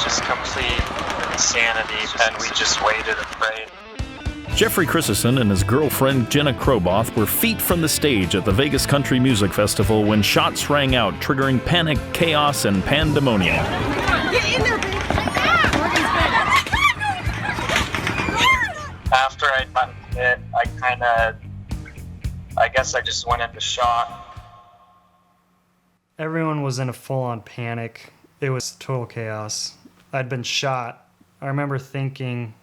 just complete insanity, and we just waited and prayed. Jeffrey Christerson and his girlfriend Jenna Kroboth were feet from the stage at the Vegas Country Music Festival when shots rang out, triggering panic, chaos, and pandemonium. Get in there, bitch! After I'd gotten hit, I guess I just went into shock. Everyone was in a full-on panic. It was total chaos. I'd been shot. I remember thinking,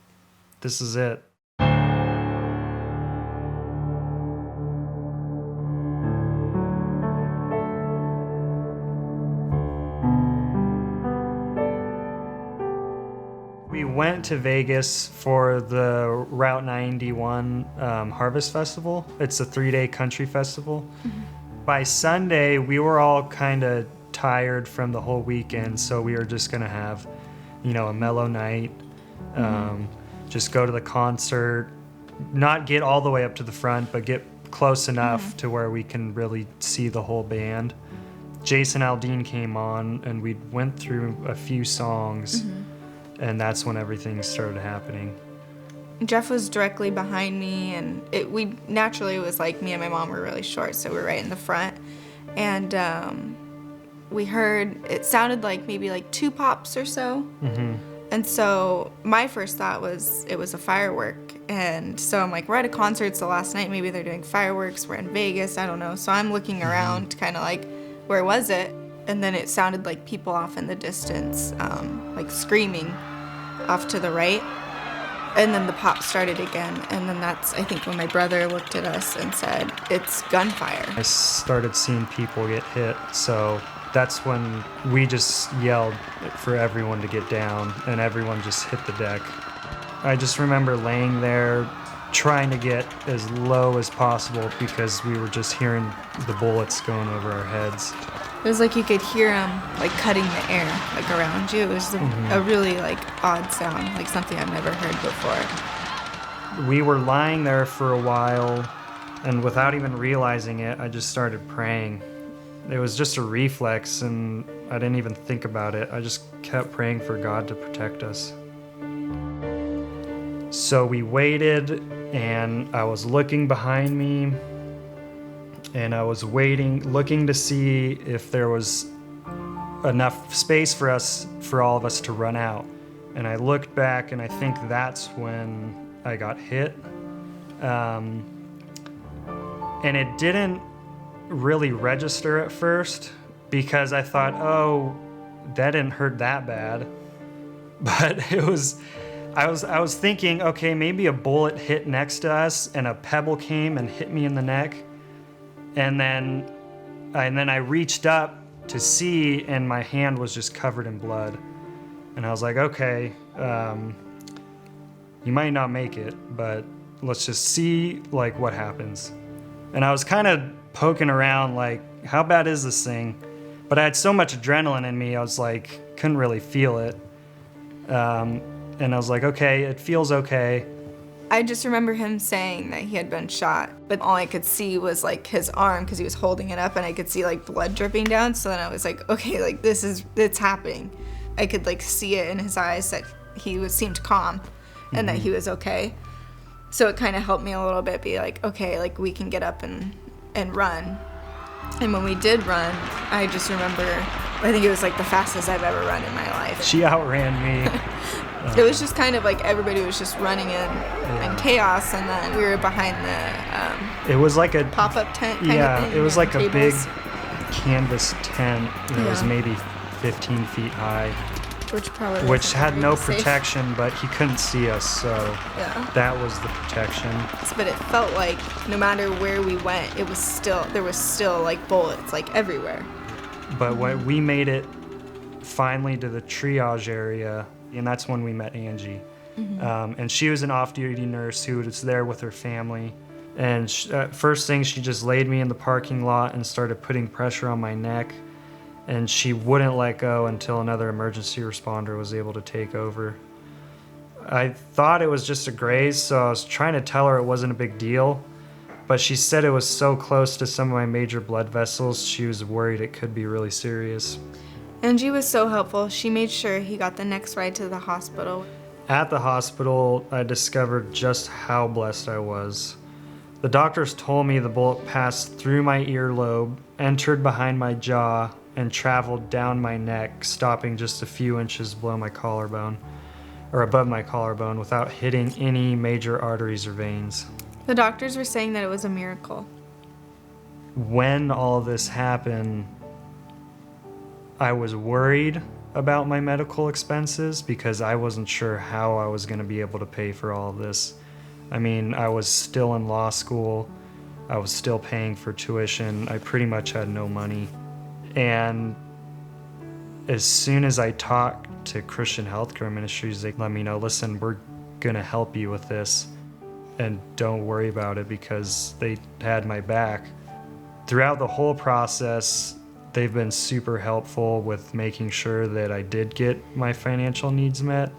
this is it. We went to Vegas for the Route 91 Harvest Festival. It's a 3-day country festival. Mm-hmm. By Sunday, we were all kind of tired from the whole weekend, so we were just going to have, a mellow night, just go to the concert, not get all the way up to the front, but get close enough to where we can really see the whole band. Jason Aldean came on, and we went through a few songs, and that's when everything started happening. Jeff was directly behind me, and it was like me and my mom were really short, so we were right in the front. And we heard, it sounded like maybe like 2 pops or so. Mm-hmm. And so my first thought was it was a firework. And so I'm like, we're at a concert, it's the last night, maybe they're doing fireworks, we're in Vegas, I don't know. So I'm looking around, kind of like, where was it? And then it sounded like people off in the distance, like screaming off to the right. And then the pop started again, and then that's, I think, when my brother looked at us and said, it's gunfire. I started seeing people get hit, so that's when we just yelled for everyone to get down, and everyone just hit the deck. I just remember laying there trying to get as low as possible because we were just hearing the bullets going over our heads. It was like you could hear them like cutting the air like around you. It was a really like odd sound, like something I've never heard before. We were lying there for a while, and without even realizing it, I just started praying. It was just a reflex, and I didn't even think about it. I just kept praying for God to protect us. So we waited, and I was looking behind me, and I was looking to see if there was enough space for all of us to run out. And I looked back, and I think that's when I got hit. And it didn't really register at first because I thought, oh, that didn't hurt that bad. But I was thinking, okay, maybe a bullet hit next to us and a pebble came and hit me in the neck. And then I reached up to see, and my hand was just covered in blood. And I was like, okay, you might not make it, but let's just see like what happens. And I was kind of poking around like, how bad is this thing? But I had so much adrenaline in me, I was like, couldn't really feel it. And I was like, okay, it feels okay. I just remember him saying that he had been shot, but all I could see was like his arm because he was holding it up, and I could see like blood dripping down. So then I was like, okay, like it's happening. I could like see it in his eyes that he seemed calm and that he was okay. So it kind of helped me a little bit be like, okay, like we can get up and run. And when we did run, I just remember, I think it was like the fastest I've ever run in my life. She outran me. It was just kind of like everybody was just running in chaos, and then we were behind the it was like a pop-up tent kind of thing. It was like tables. a big canvas tent that was maybe 15 feet high. Which had no protection, but he couldn't see us, so that was the protection. But it felt like no matter where we went, there was still like bullets like everywhere. But when we made it finally to the triage area, and that's when we met Angie. And she was an off-duty nurse who was there with her family. And first thing, she just laid me in the parking lot and started putting pressure on my neck. And she wouldn't let go until another emergency responder was able to take over. I thought it was just a graze, so I was trying to tell her it wasn't a big deal. But she said it was so close to some of my major blood vessels, she was worried it could be really serious. Angie was so helpful. She made sure he got the next ride to the hospital. At the hospital, I discovered just how blessed I was. The doctors told me the bullet passed through my earlobe, entered behind my jaw, and traveled down my neck, stopping just a few inches below my collarbone, or above my collarbone, without hitting any major arteries or veins. The doctors were saying that it was a miracle. When all this happened, I was worried about my medical expenses because I wasn't sure how I was going to be able to pay for all of this. I mean, I was still in law school. I was still paying for tuition. I pretty much had no money. And as soon as I talked to Christian Healthcare Ministries, they let me know, listen, we're going to help you with this and don't worry about it, because they had my back. Throughout the whole process, they've been super helpful with making sure that I did get my financial needs met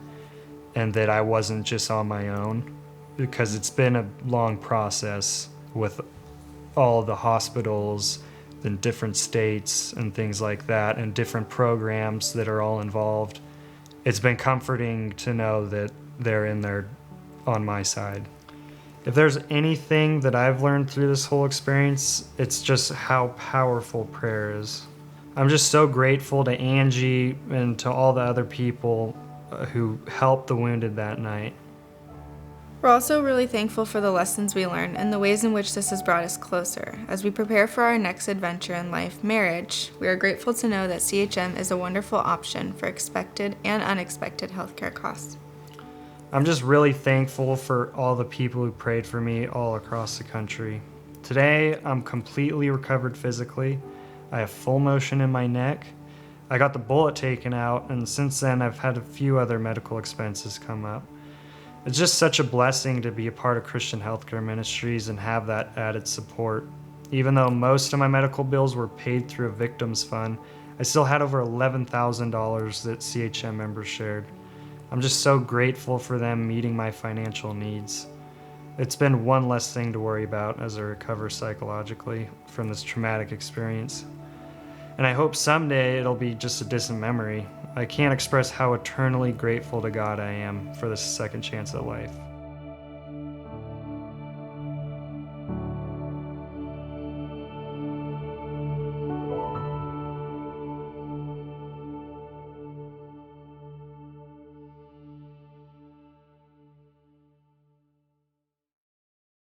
and that I wasn't just on my own, because it's been a long process with all the hospitals in different states and things like that, and different programs that are all involved. It's been comforting to know that they're in there on my side. If there's anything that I've learned through this whole experience, it's just how powerful prayer is. I'm just so grateful to Angie and to all the other people who helped the wounded that night. We're also really thankful for the lessons we learned and the ways in which this has brought us closer. As we prepare for our next adventure in life, marriage, we are grateful to know that CHM is a wonderful option for expected and unexpected healthcare costs. I'm just really thankful for all the people who prayed for me all across the country. Today, I'm completely recovered physically. I have full motion in my neck. I got the bullet taken out, and since then I've had a few other medical expenses come up. It's just such a blessing to be a part of Christian Healthcare Ministries and have that added support. Even though most of my medical bills were paid through a victims fund, I still had over $11,000 that CHM members shared. I'm just so grateful for them meeting my financial needs. It's been one less thing to worry about as I recover psychologically from this traumatic experience. And I hope someday it'll be just a distant memory. I can't express how eternally grateful to God I am for this second chance at life.